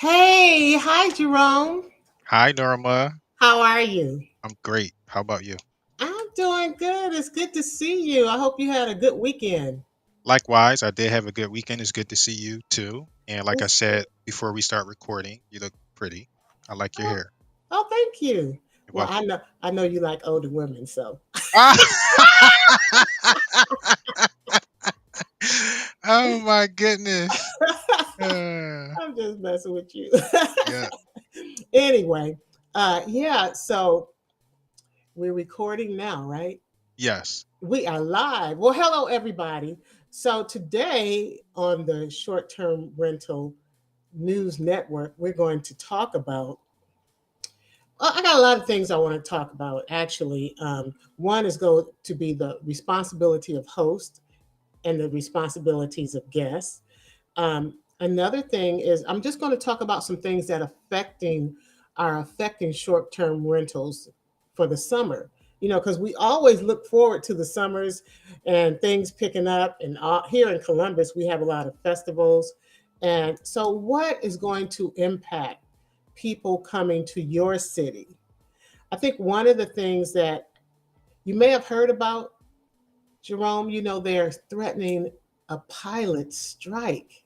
Hey, hi Jerome. Hi, Norma. How are you? I'm great. How about you? I'm doing good. It's good to see you. I hope you had a good weekend. Likewise, I did have a good weekend. It's good to see you too. And like I It's said good. before we start recording, you look pretty. I like your Oh, hair. oh, thank you. You're Well, I welcome. know I know you like older women, so Ah! Oh my goodness. I'm just messing with you. Yeah. Anyway, yeah, so we're recording now, right? Yes. We are live. Well, hello everybody. So today on the short-term rental news network, we're going to talk about. Well, I got a lot of things I want to talk about. Actually, one is going to be the responsibility of host and the responsibilities of guests. Another thing is I'm just going to talk about some things that are affecting short-term rentals for the summer. Because we always look forward to the summers and things picking up. And here in Columbus, we have a lot of festivals. And so, what is going to impact people coming to your city? I think one of the things that you may have heard about, Jerome, they're threatening a pilot strike.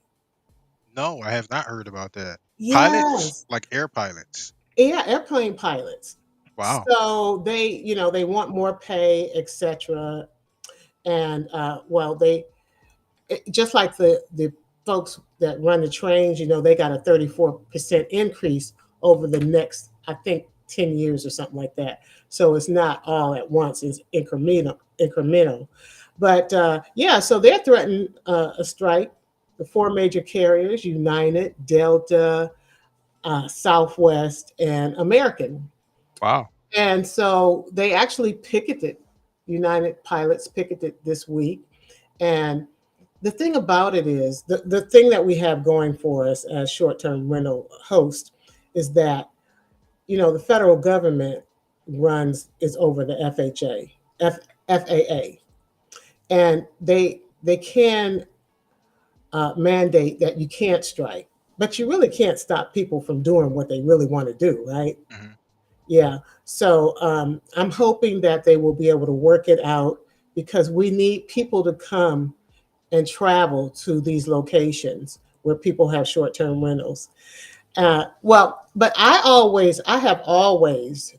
No, I have not heard about that. Pilots? Yes. Like air pilots. Yeah, airplane pilots. Wow. So they want more pay, etc. And well, just like the folks that run the trains, they got a 34% increase over the next, I think, 10 years or something like that. So it's not all at once; it's incremental. But yeah, so they're threatening a strike. The four major carriers: United, Delta, Southwest, and American. Wow. And so they actually picketed. United pilots picketed this week, and the thing about it is the thing that we have going for us as short-term rental host is that the federal government runs is over the FAA, and they can mandate that you can't strike, but you really can't stop people from doing what they really want to do, right? Hmm. Yeah. So I'm hoping that they will be able to work it out because we need people to come and travel to these locations where people have short-term rentals. Well, but I have always,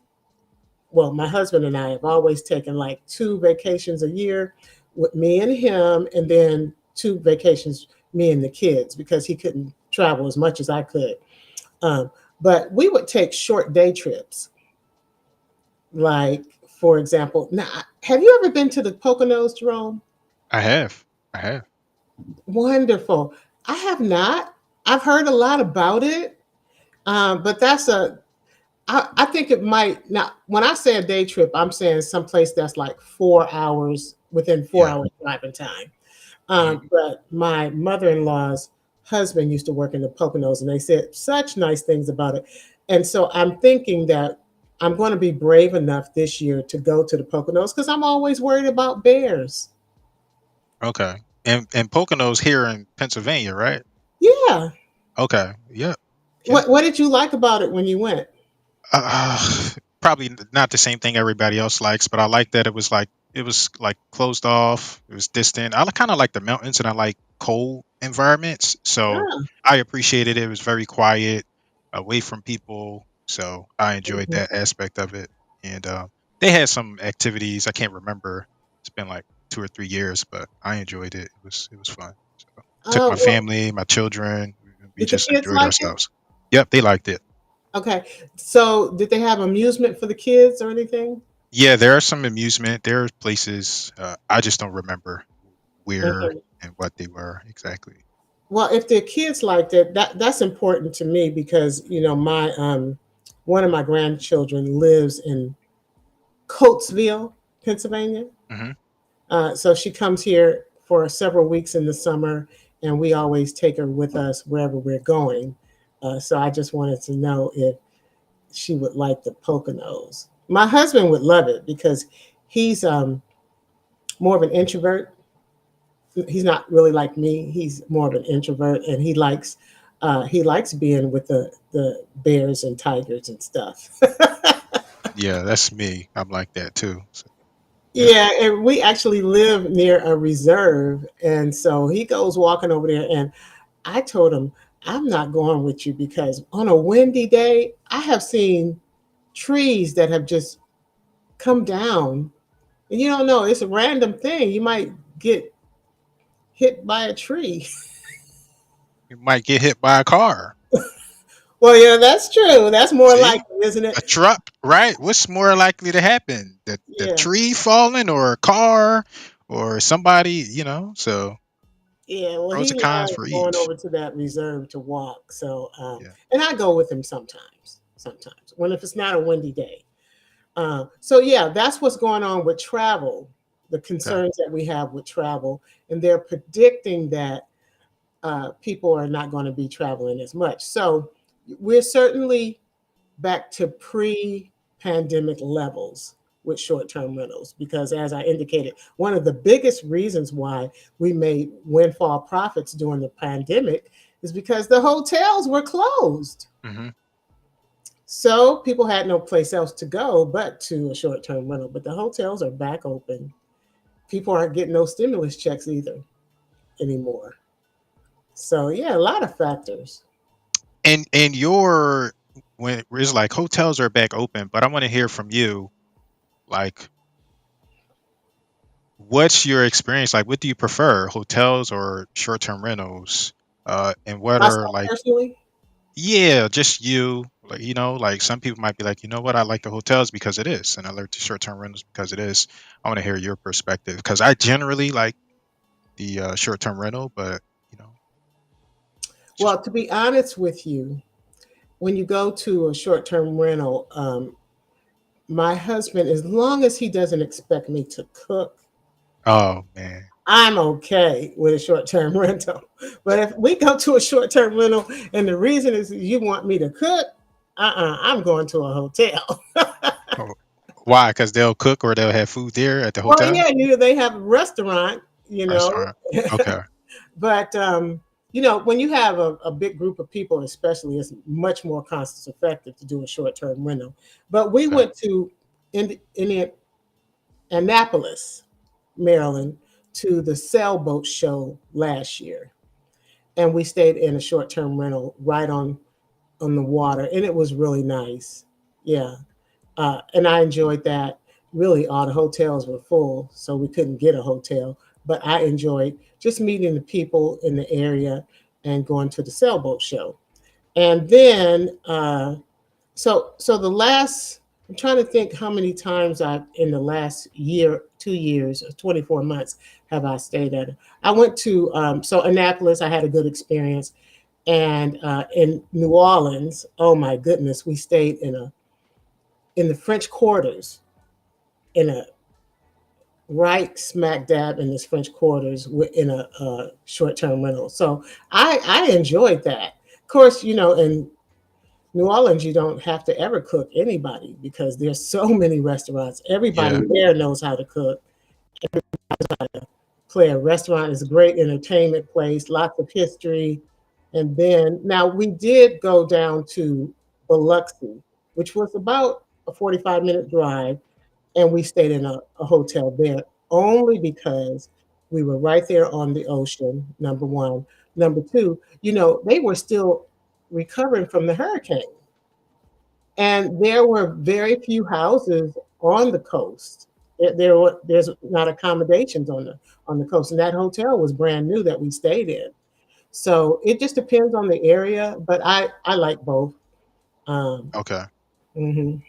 well, my husband and I have always taken like two vacations a year with me and him, and then two vacations me and the kids because he couldn't travel as much as I could. Um, but we would take short day trips, like for example. Now, have you ever been to the Poconos, Jerome? I have. I have. Wonderful. I have not. I've heard a lot about it, but I think it might not. When I say a day trip, I'm saying someplace that's like 4 hours within four Yeah. hours driving time. Hmm. But my mother-in-law's husband used to work in the Poconos, and they said such nice things about it. And so I'm thinking that I'm going to be brave enough this year to go to the Poconos because I'm always worried about bears. Okay. And Poconos here in Pennsylvania, right? Yeah. Okay. Yeah. Yeah. What did you like about it when you went? Probably not the same thing everybody else likes, but I like that it was like closed off. It was distant. Kind of like the mountains, and I like cold environments, so Ah, I appreciated it. It was very quiet, away from people, so I enjoyed mhm. that aspect of it. And they had some activities. I can't remember. It's been like 2 or 3 years, but I enjoyed it. It was fun. So took my Well, family, my children. We did the just kids enjoyed like it? ourselves. Yep, they liked it. Okay. So, did they have amusement for the kids or anything? Yeah, there are some amusement. There are places I just don't remember where Mhm. and what they were exactly. Well, if the kids liked it, that's important to me because my one of my grandchildren lives in Coatesville, Pennsylvania. Hmm. So she comes here for several weeks in the summer, and we always take her with us wherever we're going. So I just wanted to know if she would like the Poconos. My husband would love it because he's more of an introvert. He's not really like me. He's more of an introvert, and he likes He likes being with the bears and tigers and stuff. Yeah, that's me. I'm like that too. So, yeah. Yeah, and we actually live near a reserve, and so he goes walking over there, and I told him, I'm not going with you because on a windy day, I have seen trees that have just come down, and you don't know, it's a random thing. You might get hit by a tree. You might get hit by a car. Well, yeah, that's true. That's more See? likely, isn't A it? truck, right? What's more likely to happen? The Yeah. tree falling or a car or somebody, so Yeah, well, pros he and cons loves for going each. over to that reserve to walk. So, Yeah. and I go with him sometimes, when if it's not a windy day. So yeah, that's what's going on with travel, the Okay. concerns that we have with travel, and they're predicting that people are not going to be traveling as much. So we're certainly back to pre-pandemic levels with short-term rentals because as I indicated, one of the biggest reasons why we made windfall profits during the pandemic is because the hotels were closed. Hmm. So people had no place else to go but to a short-term rental, but the hotels are back open. People aren't getting no stimulus checks either anymore. So yeah, a lot of factors. And your when it's like hotels are back open, but I want to hear from you. Like, what's your experience? Like, what do you prefer, hotels or short-term rentals? And what are Myself like, personally, yeah, just you. Like, like some people might be like, you know what, I like the hotels because it is, and I like the short-term rentals because it is. I want to hear your perspective because I generally like the short-term rental, but you know, just well, to be honest with you, when you go to a short-term rental, my husband, as long as he doesn't expect me to cook, oh man, I'm okay with a short-term rental. But if we go to a short-term rental and the reason is you want me to cook, I'm going to a hotel. oh, why? Because they'll cook or they'll have food there at the Well, hotel yeah, they have a restaurant, you know, restaurant. Okay, but when you have a big group of people, especially, it's much more cost effective to do a short-term rental. But we okay, went to Annapolis, Maryland, to the sailboat show last year, and we stayed in a short-term rental right on the water, and it was really nice. Yeah, and I enjoyed that. Really, all the hotels were full, so we couldn't get a hotel. But I enjoyed just meeting the people in the area and going to the sailboat show. And then, so the last, I'm trying to think how many times I in the last year, 2 years, or 24 months have I stayed at it. I went to so Annapolis. I had a good experience, and in New Orleans, oh my goodness, we stayed in the French Quarters in a right smack dab in this French Quarters in a short-term rental. So I enjoyed that. Of course, in New Orleans, you don't have to ever cook anybody because there's so many restaurants. Everybody yeah, there knows how to cook. Play a restaurant is a great entertainment place, lots of history. And then now we did go down to Biloxi, which was about a 45-minute drive, and we stayed in a hotel there only because we were right there on the ocean, number one. Number two, they were still recovering from the hurricane. And there were very few houses on the coast. There's not accommodations on the coast, and that hotel was brand new that we stayed in. So it just depends on the area, but I like both. Um, okay. mhm.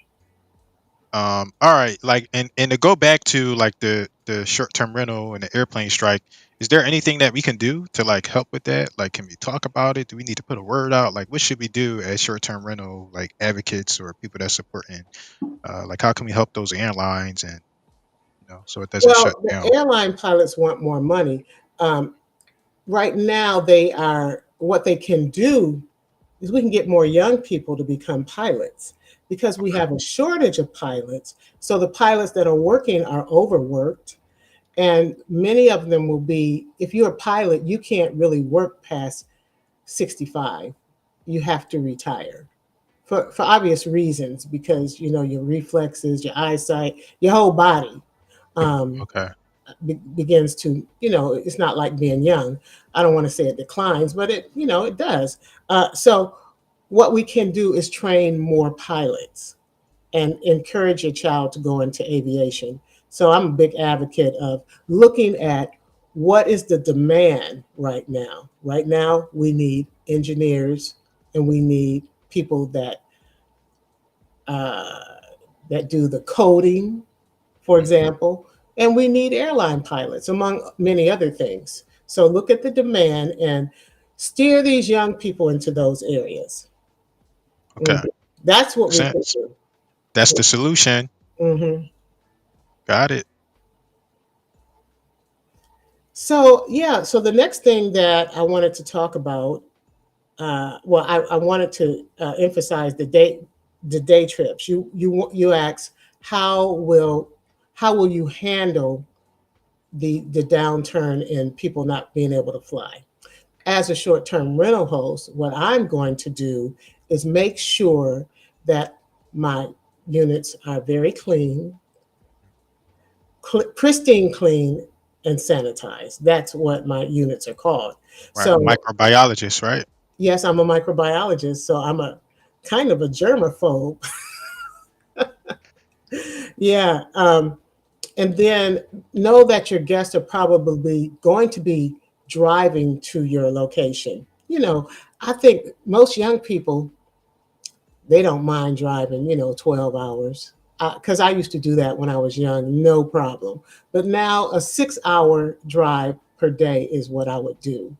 All right, like, and to go back to like the short-term rental and the airplane strike, is there anything that we can do to like help with that? Like, can we talk about it? Do we need to put a word out? Like, what should we do as short-term rental like advocates or people that supporting? Like, how can we help those airlines and so it doesn't shut Well, the down? airline pilots want more money. Um, right now, they are what they can do is we can get more young people to become pilots because we Okay, have a shortage of pilots. So the pilots that are working are overworked, and many of them will be. If you're a pilot, you can't really work past 65, you have to retire for obvious reasons, because your reflexes, your eyesight, your whole body um, Okay. begins to, it's not like being young. I don't want to say it declines, but it does. So what we can do is train more pilots and encourage your child to go into aviation. So I'm a big advocate of looking at what is the demand right now. Right now, we need engineers, and we need people uh, that do the coding, for Mhm. example, and we need airline pilots, among many other things. So look at the demand and steer these young people into those areas. Okay. Mhm. That's what Makes we can sense. do. That's the solution. Hmm. Got it. So yeah, so the next thing that I wanted to talk about, well, I wanted to emphasize the day trips. You asked how will you handle the downturn in people not being able to fly. As a short-term rental host, what I'm going to do is make sure that my units are very clean, pristine clean, and sanitized. That's what my units are called. Right. So Microbiologist, right? yes, I'm a microbiologist, so I'm a kind of a germaphobe. Yeah. And then know that your guests are probably going to be driving to your location. I think most young people, they don't mind driving, 12 hours. Because I used to do that when I was young, no problem. But now a 6-hour drive per day is what I would do.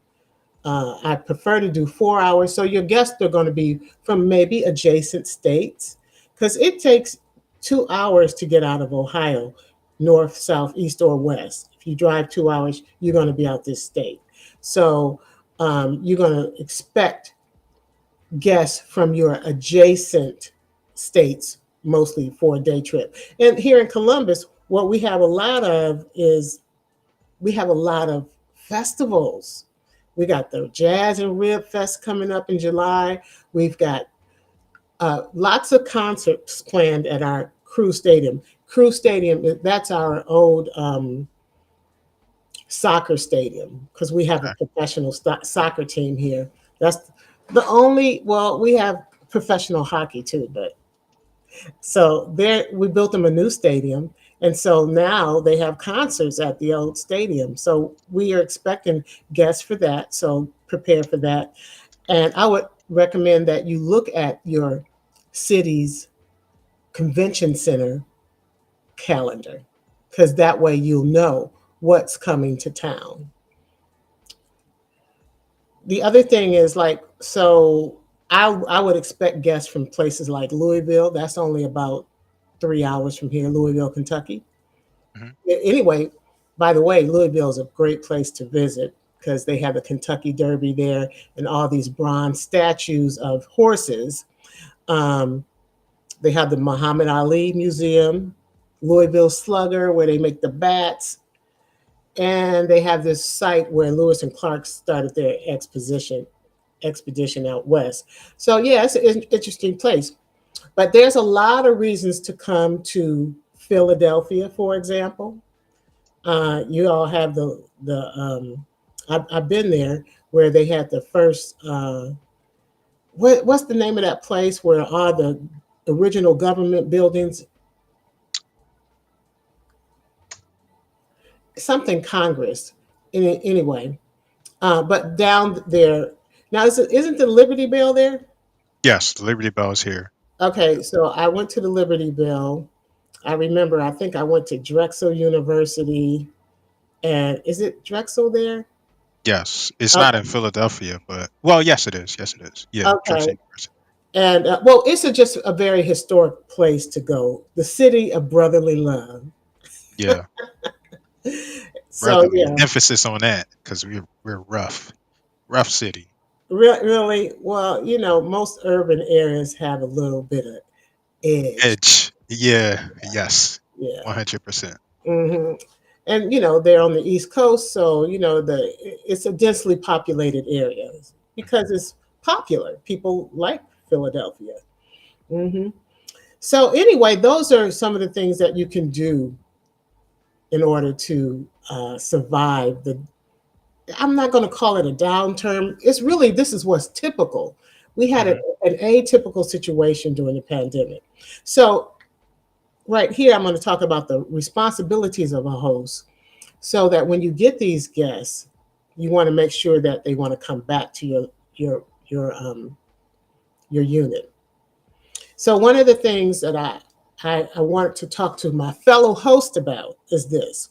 I prefer to do 4 hours. So your guests are going to be from maybe adjacent states, because it takes 2 hours to get out of Ohio, north, south, east, or west. If you drive 2 hours, you're going to be out this state. So you're going to expect guests from your adjacent states, mostly for a day trip. And here in Columbus, what we have a lot of festivals. We got the Jazz and Rib Fest coming up in July. We've got lots of concerts planned at our Crew Stadium. Crew Stadium, that's our old soccer stadium, because we have a Okay. professional soccer team here. That's the only, well, we have professional hockey too, but so there, we built them a new stadium, and so now they have concerts at the old stadium. So we are expecting guests for that. So prepare for that. And I would recommend that you look at your city's convention center calendar, because that way you'll know what's coming to town. The other thing is, like, so I would expect guests from places like Louisville. That's only about 3 hours from here, Louisville, Kentucky. Hmm. Anyway, by the way, Louisville is a great place to visit, because they have the Kentucky Derby there and all these bronze statues of horses. Um, they have the Muhammad Ali Museum, Louisville Slugger, where they make the bats, and they have this site where Lewis and Clark started their expedition out west. So yeah, it's an interesting place. But there's a lot of reasons to come to Philadelphia, for example. You all have I've been there, where they had the first. What's the name of that place where all the original government buildings? Something Congress. Anyway, but down there now, isn't the Liberty Bell there? Yes, the Liberty Bell is here. Okay, so I went to the Liberty Bell. I remember, I think I went to Drexel University. And is it Drexel there? Yes, it's Oh, not in Philadelphia, but well, yes, it is. Yes, it is. Yeah, okay. Drexel University. And well, it's just a very historic place to go. The city of brotherly love. Yeah, So brotherly. yeah, Emphasis on that because we're rough, rough city. really, well, most urban areas have a little bit of edge. Edge. Yeah. Yes. Yeah. 100%. Hmm. And they're on the East Coast, so it's a densely populated area. because it's popular. People like Philadelphia. Hmm. So anyway, those are some of the things that you can do in order to survive the. I'm not going to call it a downturn. It's really, this is what's typical. We had Hmm. an atypical situation during the pandemic. So right here, I'm going to talk about the responsibilities of a host, so that when you get these guests, you want to make sure that they want to come back to your your um, your unit. So one of the things that I wanted to talk to my fellow host about is this: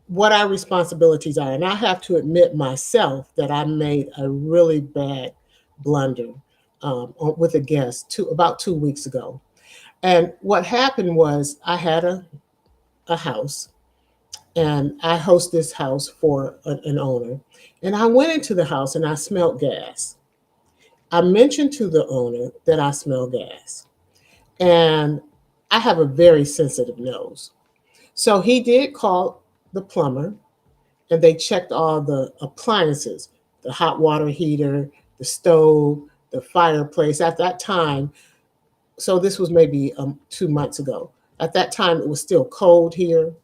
what our responsibilities are. And I have to admit myself that I made a really bad blunder with a guest about 2 weeks ago. And what happened was I had a house, and I host this house for an owner. And I went into the house and I smelled gas. I mentioned to the owner that I smell gas. And I have a very sensitive nose. So he did call the plumber, and they checked all the appliances, the hot water heater, the stove, the fireplace. At that time, so this was maybe 2 months ago. At that time, it was still cold here.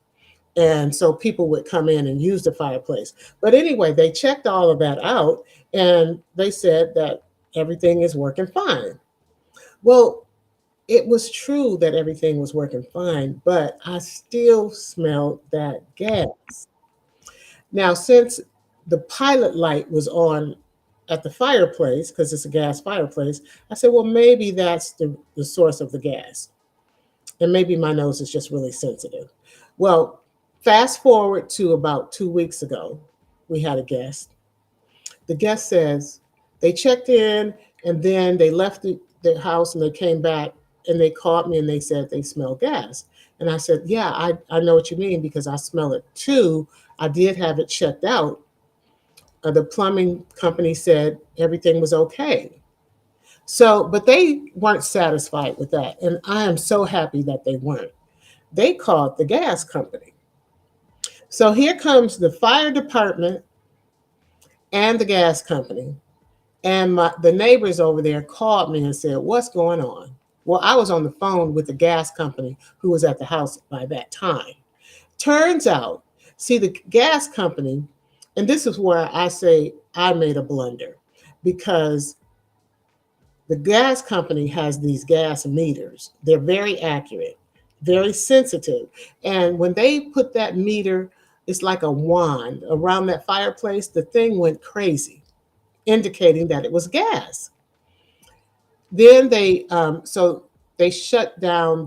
And so people would come in and use the fireplace. But anyway, they checked all of that out, and they said that everything is working fine. Well, it was true that everything was working fine, but I still smelled that gas. Now, since the pilot light was on at the fireplace, because it's a gas fireplace, I said, well, maybe that's the source of the gas. And maybe my nose is just really sensitive. Well, fast forward to about 2 weeks ago, we had a guest. The guest says they checked in, and then they left the house, and they came back, and they called me and they said they smell gas. And I said, yeah, I know what you mean, because I smell it too. I did have it checked out. The plumbing company said everything was okay. So, but they weren't satisfied with that. And I am so happy that they weren't. They called the gas company. So here comes the fire department and the gas company. And the neighbors over there called me and said, what's going on? Well, I was on the phone with the gas company who was at the house by that time. Turns out, see, the gas company, and this is where I say I made a blunder, because the gas company has these gas meters. They're very accurate, very sensitive. And when they put that meter, it's like a wand around that fireplace, the thing went crazy, indicating that it was gas. Then so they shut down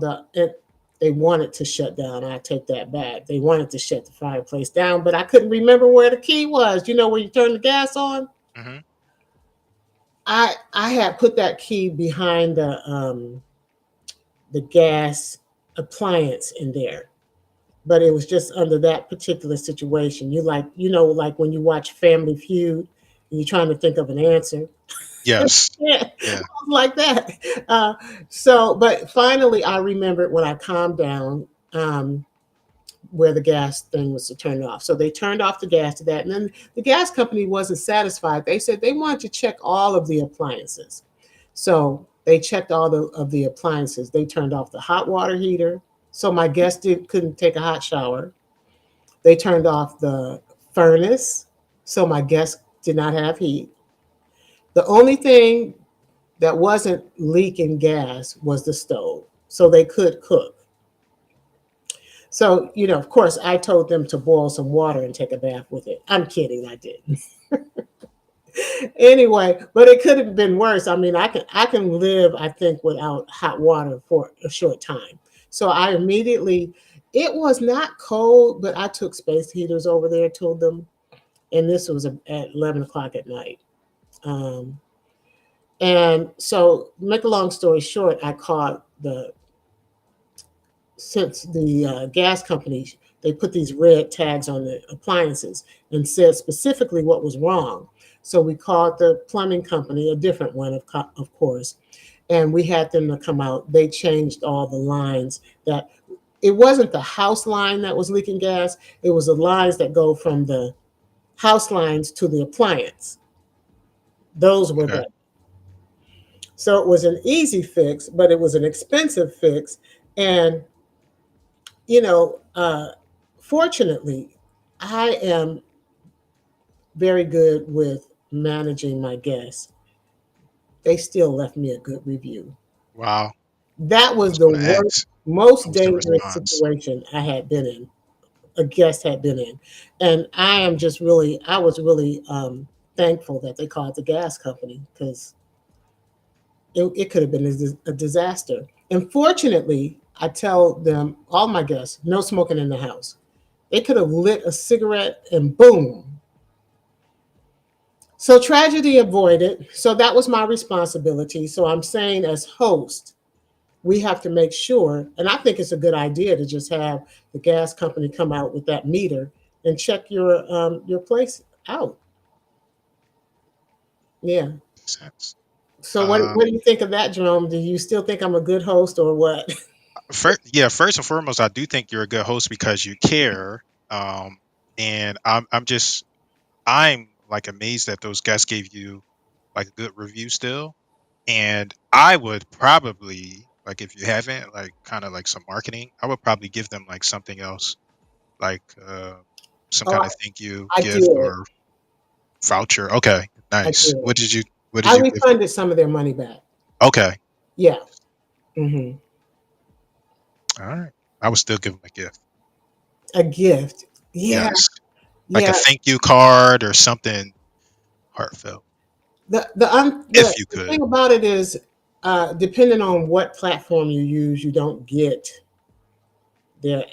they wanted to shut down. I take that back. They wanted to shut the fireplace down, but I couldn't remember where the key was. You know where you turn the gas on? Hmm. I had put that key behind the gas appliance in there, but it was just under that particular situation. Like when you watch Family Feud and you're trying to think of an answer. Yes. Yeah, Yeah. like that. But finally, I remembered when I calmed down, where the gas thing was to turn it off. So they turned off the gas to that. And then the gas company wasn't satisfied. They said they wanted to check all of the appliances. So they checked of the appliances. They turned off the hot water heater, so my guest couldn't take a hot shower. They turned off the furnace, so my guest did not have heat. The only thing that wasn't leaking gas was the stove, so they could cook. So, of course, I told them to boil some water and take a bath with it. I'm kidding, I didn't. Anyway, but it could have been worse. I mean, I can live, I think, without hot water for a short time. So I immediately, it was not cold, but I took space heaters over there, told them, and this was at 11 o'clock at night. Um, and so, make a long story short, I called since the gas companies, they put these red tags on the appliances and said specifically what was wrong. So we called the plumbing company, a different one, of course, and we had them to come out. They changed all the lines. That it wasn't the house line that was leaking gas, it was the lines that go from the house lines to the appliance. Those were Okay. the. So it was an easy fix, but it was an expensive fix. And, you know, fortunately, I am very good with managing my guests. They still left me a good review. Wow. That I was was the going to worst, ask, most what was the dangerous response? situation I had been in, a guest had been in. And I was really thankful that they called the gas company because it could have been a disaster. And fortunately, I tell them, all my guests, no smoking in the house. They could have lit a cigarette and boom. So tragedy avoided. So that was my responsibility. So I'm saying, as host, we have to make sure, and I think it's a good idea to just have the gas company come out with that meter and check your place out. Yeah. Sense. So Uh, what do you think of that, Jerome? Do you still think I'm a good host or what? yeah, first and foremost, I do think you're a good host because you care. Um, and I'm like amazed that those guests gave you like a good review still. And I would probably, like, if you haven't, like, kind of like some marketing, I would probably give them like something else, like some Oh, kind of thank you I gift did. or voucher. Okay, I nice. did. What did I you give them? refunded some of their money back. Okay, Yeah. Hmm. all right. I would still give them a gift. A gift. Yeah. Yes, like a Yeah. thank you card or something heartfelt, if you The could. thing about it is, depending on what platform you use, you don't get their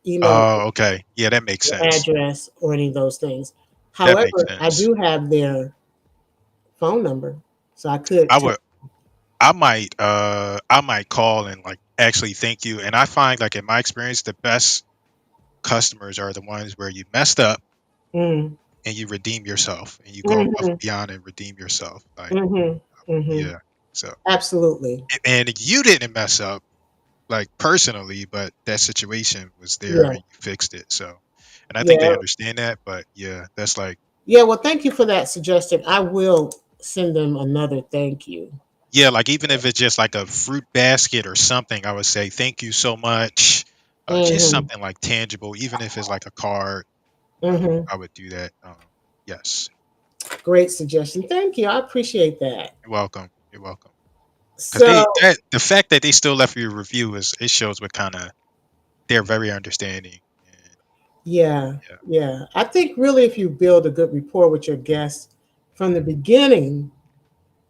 email, Oh, okay. Yeah, that makes their sense. address, or any of those things. That makes However, I sense. do have their phone number, so I could I text. would I might call and like actually thank you. And I find like in my experience the best customers are the ones where you messed up Mm, and you redeem yourself and you go above hmm. and beyond and redeem yourself. Like, Hmm. Hmm. yeah. So Absolutely. and you didn't mess up like personally, but that situation was there Yeah. and you fixed it. So and I think they Yeah. understand that, but yeah, that's like Yeah. Well, thank you for that suggestion. I will send them another thank you. yeah, like even if it's just like a fruit basket or something, I would say thank you so much. Just Hmm. something like tangible, even if it's like a card. Hmm. I would do that. Yes, Great suggestion. Thank you. I appreciate that. you're welcome. You're welcome. Because So, the fact that they still left you a review is it shows what kind of they're very understanding. And yeah, yeah, yeah. I think really if you build a good rapport with your guests from the beginning,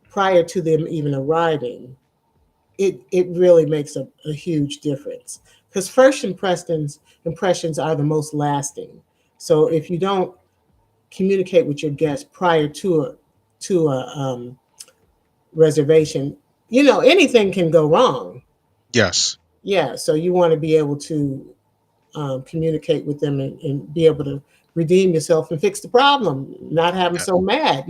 prior to them even arriving, it really makes a huge difference. Because first impressions are the most lasting. So if you don't communicate with your guests prior to a reservation, anything can go wrong. yes, Yeah, so you want to be able to communicate with them and be able to redeem yourself and fix the problem, not have them yes, so mad.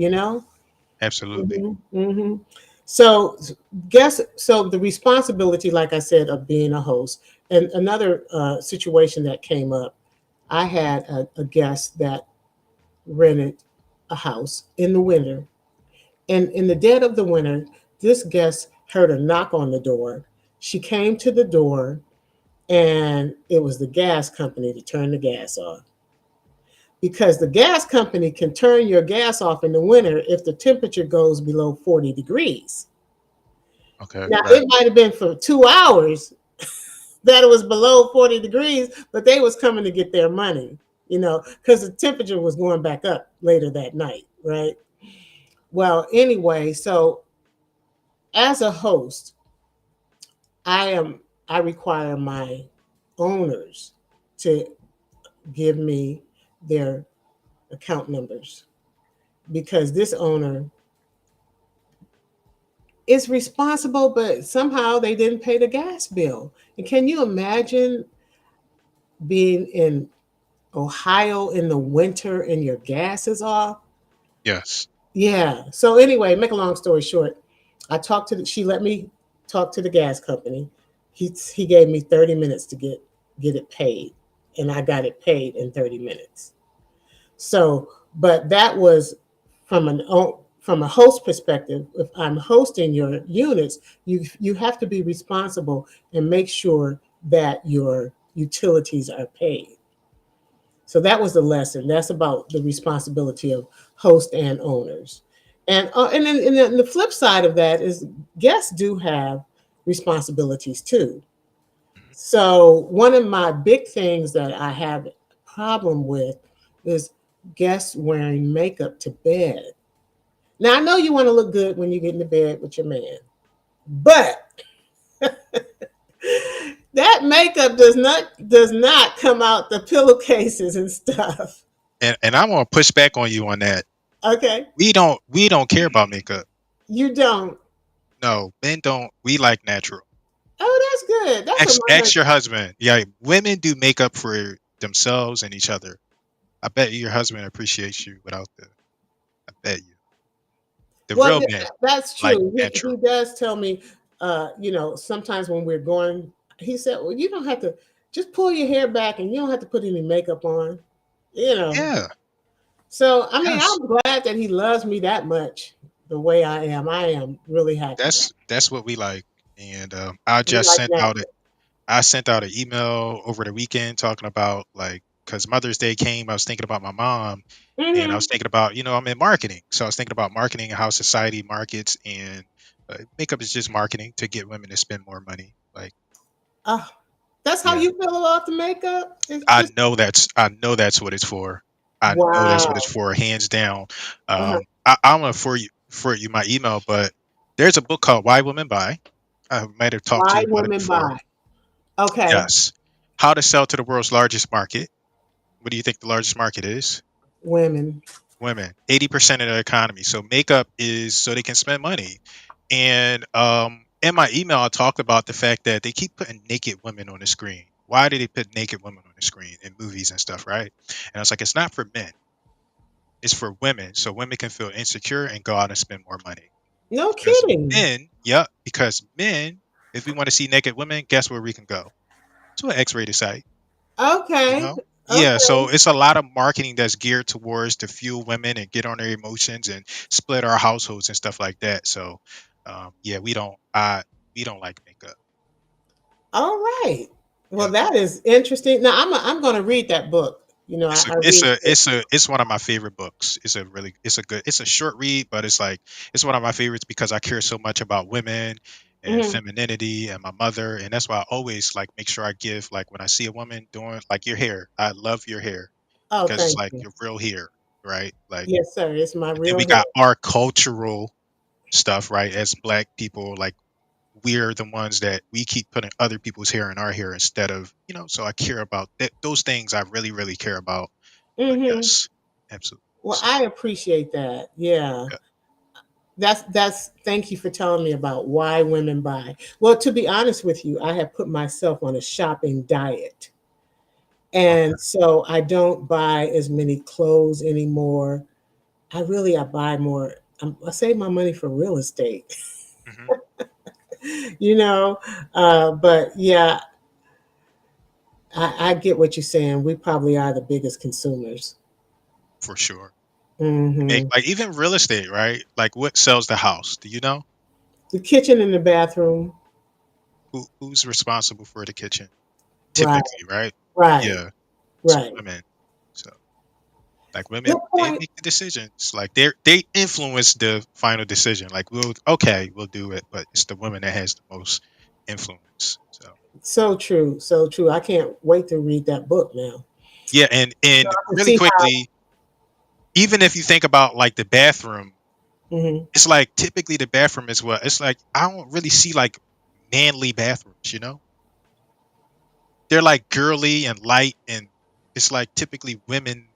absolutely. Hmm. Hmm. So, so the responsibility, like I said, of being a host. And another situation that came up, I had a guest that rented a house in the winter. And in the dead of the winter, this guest heard a knock on the door. She came to the door, and it was the gas company to turn the gas off. Because the gas company can turn your gas off in the winter if the temperature goes below 40 degrees. Okay, Now, right. it might have been for 2 hours that it was below 40 degrees, but they was coming to get their money, because the temperature was going back up later that night, right? Well, anyway, so as a host, I am I require my owners to give me their account numbers because this owner is responsible, but somehow they didn't pay the gas bill. And can you imagine being in Ohio in the winter and your gas is off? Yes. Yeah. So anyway, make a long story short, she let me talk to the gas company. He gave me 30 minutes to get it paid, and I got it paid in 30 minutes. So, but that was from from a host perspective, if I'm hosting your units, you have to be responsible and make sure that your utilities are paid. So that was the lesson. That's about the responsibility of host and owners. And then the flip side of that is guests do have responsibilities too. So one of my big things that I have a problem with is guests wearing makeup to bed. Now I know you want to look good when you get into bed with your man, but that makeup does not come out the pillowcases and stuff. And I want to push back on you on that. Okay, We don't care about makeup. you don't. No, men don't. We like natural. Oh, that's good. That's what my Ask husband. your husband. Yeah, women do makeup for themselves and each other. I bet you your husband appreciates you without the. I bet you the Well, real men that's like true. He natural. does tell me, sometimes when we're going, he said, "Well, you don't have to just pull your hair back, and you don't have to put any makeup on." You know. Yeah. So I mean, Yes. I'm glad that he loves me that much, the way I am. I am really happy about That's what we like. And it. You like that? I sent out an email over the weekend talking about like because Mother's Day came, I was thinking about my mom, and I Mm-hmm. was thinking about I'm in marketing, so I was thinking about marketing and how society markets, and makeup is just marketing to get women to spend more money. Like, Oh, that's how yeah, you feel about the makeup? It's just I know that's what it's for. I know that's what it's wow. for, hands down. Uh-huh. I'm gonna for you my email, but there's a book called Why Women Buy. I might have talked to Why you about it women before. buy? Okay, Yes. How to sell to the world's largest market. What do you think the largest market is? women. Women. 80% of the economy. So makeup is so they can spend money. And in my email, I talked about the fact that they keep putting naked women on the screen. Why do they put naked women on the screen in movies and stuff, right? And I was like, it's not for men, it's for women. So women can feel insecure and go out and spend more money. No Because kidding. men, yep, because men, if we want to see naked women, guess where we can go? To an X rated site. You Okay. know? Yeah, Okay. so it's a lot of marketing that's geared towards to fuel women and get on their emotions and split our households and stuff like that. So, yeah, we don't like makeup. All right. Well, Yeah, that is interesting. Now, I'm going to read that book. I read. it's one of my favorite books. It's a short read, but it's one of my favorites because I care so much about women and Mhm. femininity and my mother, and that's why I always like make sure I give like when I see a woman doing like your hair, I love your hair Oh, because it's thank like you. your real hair, right? Like, Yes, sir. It's my and then real we hair. got our cultural stuff, right? As black people, like we're the ones that we keep putting other people's hair in our hair instead of, so I care about that. Those things I really, really care about. But Hmm. yes, absolutely. Well, So I appreciate that. Yeah. yeah, That's thank you for telling me about why women buy. Well, to be honest with you, I have put myself on a shopping diet. okay. And so I don't buy as many clothes anymore. I buy more. I save my money for real estate, Hmm. you know. But yeah, I get what you're saying. We probably are the biggest consumers. For sure. Hmm. Like even real estate, right? Like what sells the house? Do you know The kitchen and the bathroom. who's responsible for the kitchen? Right, Typically, right? right, Yeah, it's right. women. So like women, Good they point. make the decisions. Like they influence the final decision. Like we'll do it, but it's the woman that has the most influence. So So true, so true. I can't wait to read that book now. yeah, So and I can really see how. quickly, even if you think about like the bathroom, Hmm. it's like typically the bathroom is what it's like. I don't really see like manly bathrooms. They're like girly and light, and it's like typically women.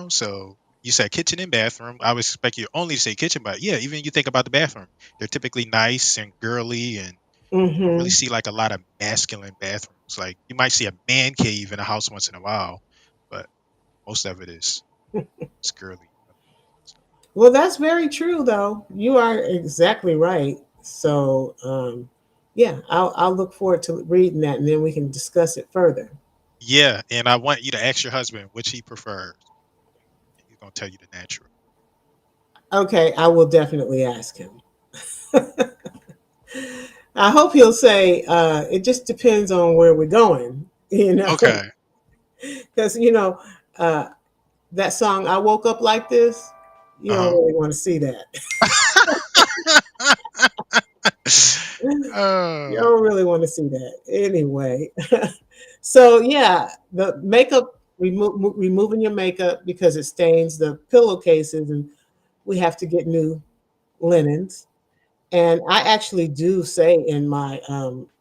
So you said kitchen and bathroom. I would expect you only to say kitchen, but yeah, even you think about the bathroom, they're typically nice and girly, and you don't really Hmm. see like a lot of masculine bathrooms. Like you might see a man cave in a house once in a while, but most of it is it's girly. Well, that's very true, though. You are exactly right. So, yeah, I'll look forward to reading that, and then we can discuss it further. Yeah, and I want you to ask your husband which he prefers. He's gonna tell you the natural. Okay, I will definitely ask him. I hope he'll say it just depends on where we're going, Okay. because uh, that song "I Woke Up Like This," you don't Uh-huh. really want to see that. You uh, don't really want to see that anyway. So yeah, the makeup removing your makeup because it stains the pillowcases, and we have to get new linens. And I actually do say in my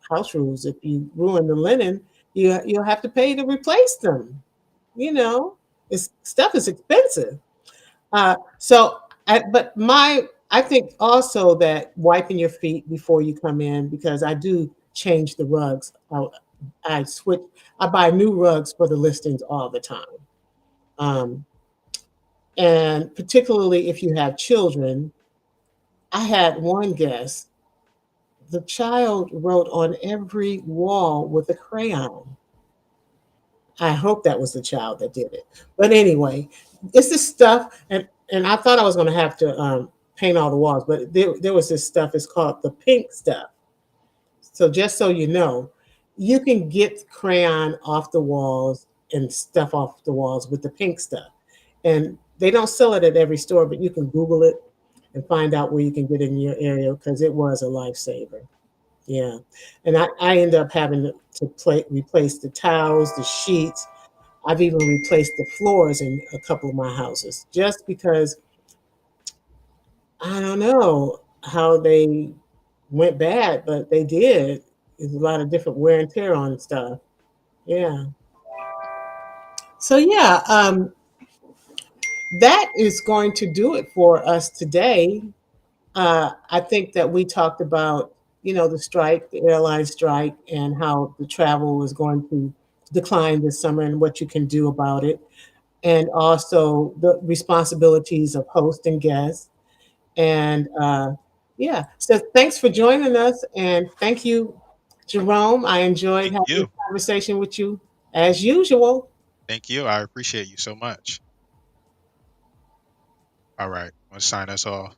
house rules, if you ruin the linen, you'll have to pay to replace them. You know, it's stuff is expensive. But I think also that wiping your feet before you come in, because I do change the rugs. I switch. I buy new rugs for the listings all the time. Um, and particularly if you have children, I had one guest. The child wrote on every wall with a crayon. I hope that was the child that did it. But anyway, it's this stuff, and I thought I was going to have to paint all the walls, but there was this stuff. It's called the pink stuff. So just so you know, you can get crayon off the walls and stuff off the walls with the pink stuff, and they don't sell it at every store, but you can Google it and find out where you can get it in your area because it was a lifesaver. Yeah, and I end up having to replace the towels, the sheets. I've even replaced the floors in a couple of my houses just because I don't know how they went bad, but they did. There's a lot of different wear and tear on stuff. Yeah. So yeah, that is going to do it for us today. I think that we talked about, the strike, the airline strike, and how the travel is going to decline this summer and what you can do about it, and also the responsibilities of host and guest. And yeah, so thanks for joining us, and thank you, Jerome. I enjoyed Thank having this you. conversation with you as usual. Thank you. I appreciate you so much. All right. I'm gonna sign us off.